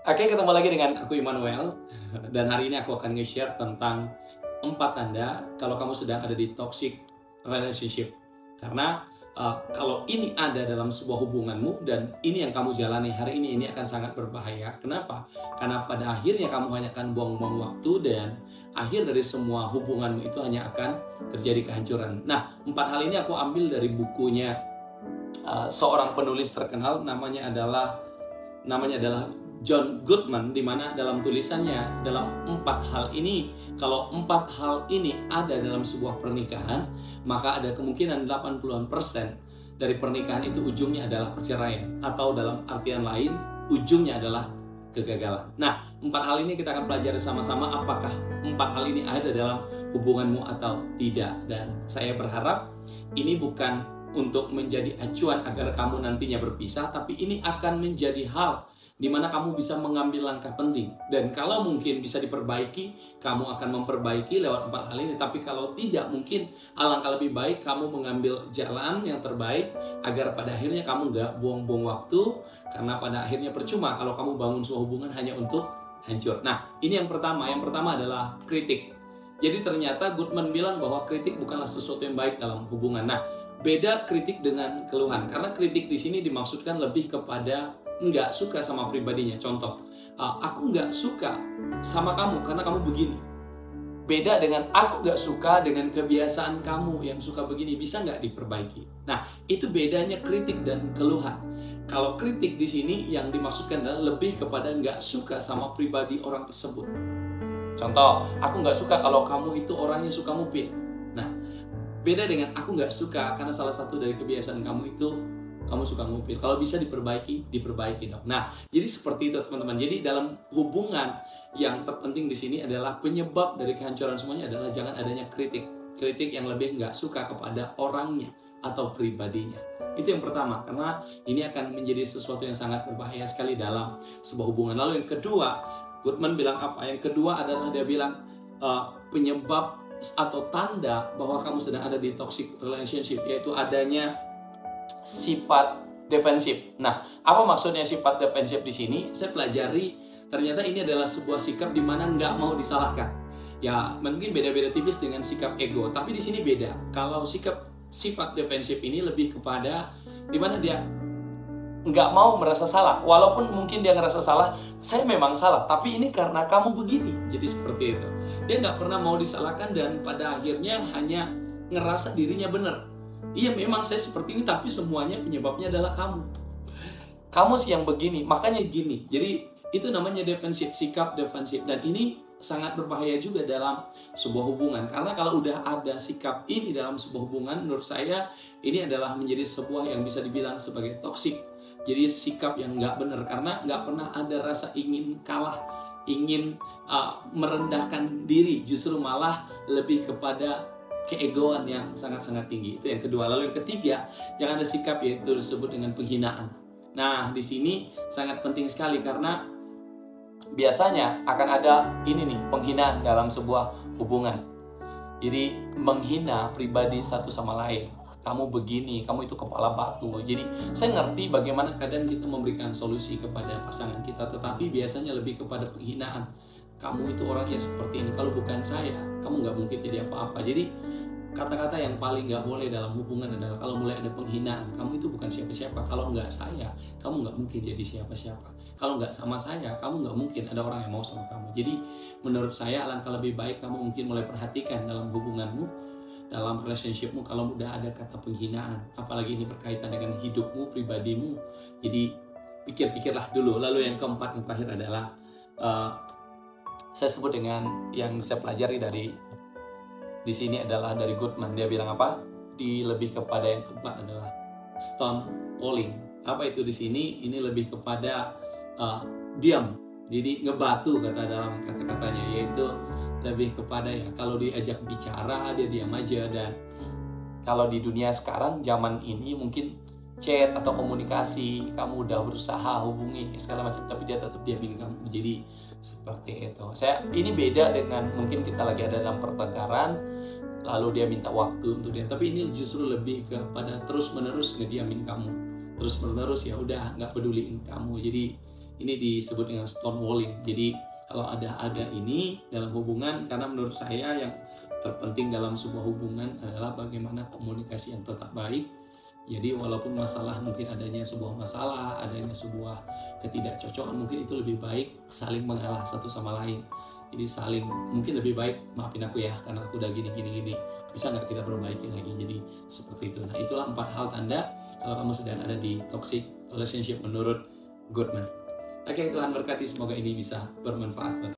Oke, ketemu lagi dengan aku Immanuel. Dan hari ini aku akan nge-share tentang 4 tanda kalau kamu sedang ada di toxic relationship. Karena kalau ini ada dalam sebuah hubunganmu dan ini yang kamu jalani hari ini akan sangat berbahaya. Kenapa? Karena pada akhirnya kamu hanya akan buang-buang waktu dan akhir dari semua hubunganmu itu hanya akan terjadi kehancuran. Nah, 4 hal ini aku ambil dari bukunya seorang penulis terkenal, namanya adalah John Goodman, di mana dalam tulisannya dalam 4 hal ini, kalau 4 hal ini ada dalam sebuah pernikahan, maka ada kemungkinan 80% dari pernikahan itu ujungnya adalah perceraian, atau dalam artian lain ujungnya adalah kegagalan. Nah, 4 hal ini kita akan pelajari sama-sama apakah 4 hal ini ada dalam hubunganmu atau tidak. Dan saya berharap ini bukan untuk menjadi acuan agar kamu nantinya berpisah, tapi ini akan menjadi hal di mana kamu bisa mengambil langkah penting. Dan kalau mungkin bisa diperbaiki, kamu akan memperbaiki lewat 4 hal ini. Tapi kalau tidak, mungkin alangkah lebih baik kamu mengambil jalan yang terbaik agar pada akhirnya kamu gak buang-buang waktu. Karena pada akhirnya percuma kalau kamu bangun sebuah hubungan hanya untuk hancur. Nah, ini yang pertama. Yang pertama adalah kritik. Jadi ternyata Goodman bilang bahwa kritik bukanlah sesuatu yang baik dalam hubungan. Nah, beda kritik dengan keluhan. Karena kritik di sini dimaksudkan lebih kepada nggak suka sama pribadinya. Contoh, aku nggak suka sama kamu karena kamu begini. Beda dengan aku nggak suka dengan kebiasaan kamu yang suka begini, bisa nggak diperbaiki? Nah, itu bedanya kritik dan keluhan. Kalau kritik di sini yang dimaksudkan adalah lebih kepada nggak suka sama pribadi orang tersebut. Contoh, aku nggak suka kalau kamu itu orangnya suka ngupil. Nah, beda dengan aku nggak suka karena salah satu dari kebiasaan kamu itu kamu suka ngupil. Kalau bisa diperbaiki dong. Nah, jadi seperti itu teman-teman. Jadi dalam hubungan yang terpenting di sini adalah penyebab dari kehancuran semuanya adalah jangan adanya kritik. Kritik yang lebih nggak suka kepada orangnya atau pribadinya. Itu yang pertama, karena ini akan menjadi sesuatu yang sangat berbahaya sekali dalam sebuah hubungan. Lalu yang kedua, Goodman bilang apa? Yang kedua adalah dia bilang penyebab atau tanda bahwa kamu sedang ada di toxic relationship, yaitu adanya sifat defensif. Nah, apa maksudnya sifat defensif di sini? Saya pelajari, ternyata ini adalah sebuah sikap di mana nggak mau disalahkan. Ya, mungkin beda-beda tipis dengan sikap ego, tapi di sini beda. Kalau sifat defensif ini lebih kepada di mana dia nggak mau merasa salah. Walaupun mungkin dia ngerasa salah, saya memang salah, tapi ini karena kamu begini. Jadi seperti itu. Dia nggak pernah mau disalahkan dan pada akhirnya hanya ngerasa dirinya benar. Iya, memang saya seperti ini, tapi semuanya penyebabnya adalah kamu. Kamu sih yang begini, makanya gini. Jadi itu namanya defensif, sikap defensif. Dan ini sangat berbahaya juga dalam sebuah hubungan. Karena kalau udah ada sikap ini dalam sebuah hubungan, menurut saya ini adalah menjadi sebuah yang bisa dibilang sebagai toksik. Jadi sikap yang nggak benar, karena nggak pernah ada rasa ingin kalah, ingin merendahkan diri. Justru malah lebih kepada keegoan yang sangat-sangat tinggi. Itu yang kedua. Lalu yang ketiga, jangan ada sikap yaitu disebut dengan penghinaan. Nah, di sini sangat penting sekali karena biasanya akan ada ini nih, penghinaan dalam sebuah hubungan. Jadi menghina pribadi satu sama lain. Kamu begini, kamu itu kepala batu. Jadi saya ngerti bagaimana kadang kita memberikan solusi kepada pasangan kita, tetapi biasanya lebih kepada penghinaan. Kamu itu orangnya seperti ini, kalau bukan saya, kamu nggak mungkin jadi apa-apa. Jadi kata-kata yang paling nggak boleh dalam hubungan adalah kalau mulai ada penghinaan. Kamu itu bukan siapa-siapa, kalau nggak saya, kamu nggak mungkin jadi siapa-siapa. Kalau nggak sama saya, kamu nggak mungkin ada orang yang mau sama kamu. Jadi menurut saya alangkah lebih baik kamu mungkin mulai perhatikan dalam hubunganmu, dalam relationshipmu, kalau udah ada kata penghinaan, apalagi ini berkaitan dengan hidupmu, pribadimu. Jadi pikir-pikirlah dulu. Lalu yang keempat, yang terakhir adalah saya sebut dengan yang saya pelajari di sini adalah dari Goodman. Dia bilang apa? Lebih kepada yang keempat adalah stone walling. Apa itu di sini? Ini lebih kepada diam. Jadi ngebatu kata dalam kata-katanya, yaitu lebih kepada ya kalau diajak bicara dia diam aja. Dan kalau di dunia sekarang zaman ini mungkin chat atau komunikasi, kamu udah berusaha hubungi segala macam, tapi dia tetap diamin kamu. Jadi seperti itu. Ini beda dengan mungkin kita lagi ada dalam pertengkaran, lalu dia minta waktu untuk dia. Tapi ini justru lebih kepada terus menerus ngediamin kamu, terus menerus ya udah nggak peduliin kamu. Jadi Ini disebut dengan stonewalling. Jadi kalau ada ini dalam hubungan, karena menurut saya yang terpenting dalam sebuah hubungan adalah bagaimana komunikasi yang tetap baik. Jadi walaupun masalah, mungkin adanya sebuah masalah, adanya sebuah ketidakcocokan, mungkin itu lebih baik saling mengalah satu sama lain. Jadi saling, mungkin lebih baik, maafin aku ya karena aku udah gini, bisa nggak kita perbaiki lagi. Jadi seperti itu. Nah, itulah 4 hal tanda kalau kamu sedang ada di toxic relationship menurut Goodman. Oke, Tuhan berkati, semoga ini bisa bermanfaat buat